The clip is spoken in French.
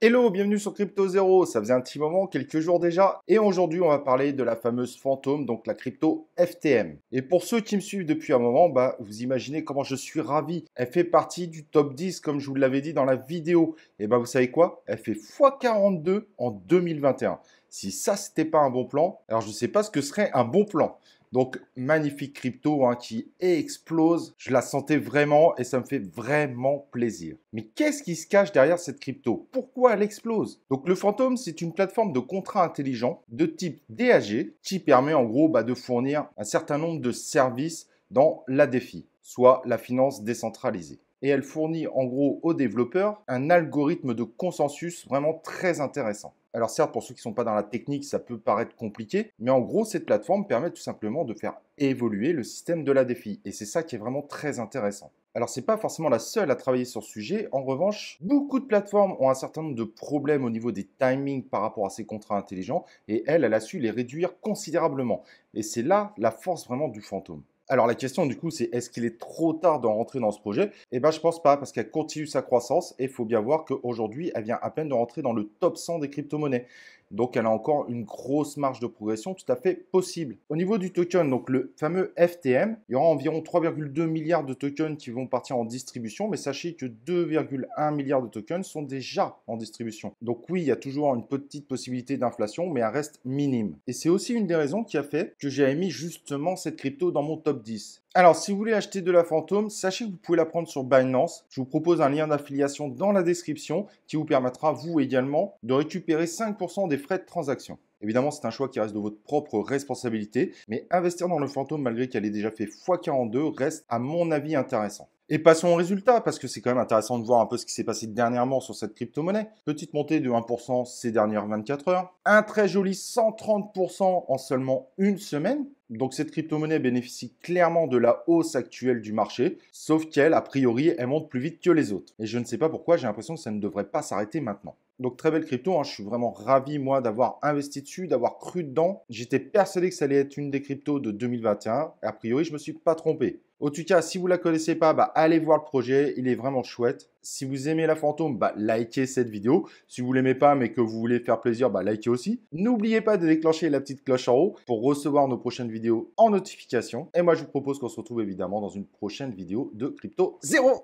Hello, bienvenue sur Crypto Zero. Ça faisait un petit moment, quelques jours déjà. Et aujourd'hui, on va parler de la fameuse fantôme, donc la crypto FTM. Et pour ceux qui me suivent depuis un moment, vous imaginez comment je suis ravi. Elle fait partie du top 10, comme je vous l'avais dit dans la vidéo. Et vous savez quoi? Elle fait x42 en 2021. Si ça, c'était pas un bon plan, alors je ne sais pas ce que serait un bon plan. Donc, magnifique crypto qui explose. Je la sentais vraiment et ça me fait vraiment plaisir. Mais qu'est-ce qui se cache derrière cette crypto? Pourquoi elle explose? Donc, le Phantom, c'est une plateforme de contrats intelligents de type DAG qui permet en gros de fournir un certain nombre de services dans la DeFi, soit la finance décentralisée. Et elle fournit en gros aux développeurs un algorithme de consensus vraiment très intéressant. Alors certes, pour ceux qui ne sont pas dans la technique, ça peut paraître compliqué, mais en gros, cette plateforme permet tout simplement de faire évoluer le système de la DeFi. Et c'est ça qui est vraiment très intéressant. Alors, ce n'est pas forcément la seule à travailler sur ce sujet. En revanche, beaucoup de plateformes ont un certain nombre de problèmes au niveau des timings par rapport à ces contrats intelligents, et elle a su les réduire considérablement. Et c'est là la force vraiment du Phantom. Alors la question du coup c'est est-ce qu'il est trop tard de rentrer dans ce projet? Je pense pas parce qu'elle continue sa croissance et il faut bien voir qu'aujourd'hui elle vient à peine de rentrer dans le top 100 des crypto-monnaies. Donc elle a encore une grosse marge de progression tout à fait possible. Au niveau du token, donc le fameux FTM, il y aura environ 3,2 milliards de tokens qui vont partir en distribution, mais sachez que 2,1 milliards de tokens sont déjà en distribution. Donc oui, il y a toujours une petite possibilité d'inflation, mais elle reste minime. Et c'est aussi une des raisons qui a fait que j'ai mis justement cette crypto dans mon top 10. Alors, si vous voulez acheter de la fantôme, sachez que vous pouvez la prendre sur Binance. Je vous propose un lien d'affiliation dans la description qui vous permettra, vous également, de récupérer 5% des frais de transaction. Évidemment, c'est un choix qui reste de votre propre responsabilité, mais investir dans le fantôme, malgré qu'elle ait déjà fait x42, reste à mon avis intéressant. Et passons au résultat, parce que c'est quand même intéressant de voir un peu ce qui s'est passé dernièrement sur cette crypto-monnaie. Petite montée de 1% ces dernières 24 heures. Un très joli 130% en seulement une semaine. Donc cette crypto-monnaie bénéficie clairement de la hausse actuelle du marché, sauf qu'elle, a priori, elle monte plus vite que les autres. Et je ne sais pas pourquoi, j'ai l'impression que ça ne devrait pas s'arrêter maintenant. Donc très belle crypto, je suis vraiment ravi moi d'avoir investi dessus, d'avoir cru dedans. J'étais persuadé que ça allait être une des cryptos de 2021. Et a priori, je ne me suis pas trompé. En tout cas, si vous ne la connaissez pas, allez voir le projet, il est vraiment chouette. Si vous aimez la fantôme, likez cette vidéo. Si vous ne l'aimez pas mais que vous voulez faire plaisir, likez aussi. N'oubliez pas de déclencher la petite cloche en haut pour recevoir nos prochaines vidéos en notification. Et moi, je vous propose qu'on se retrouve évidemment dans une prochaine vidéo de Crypto Zero.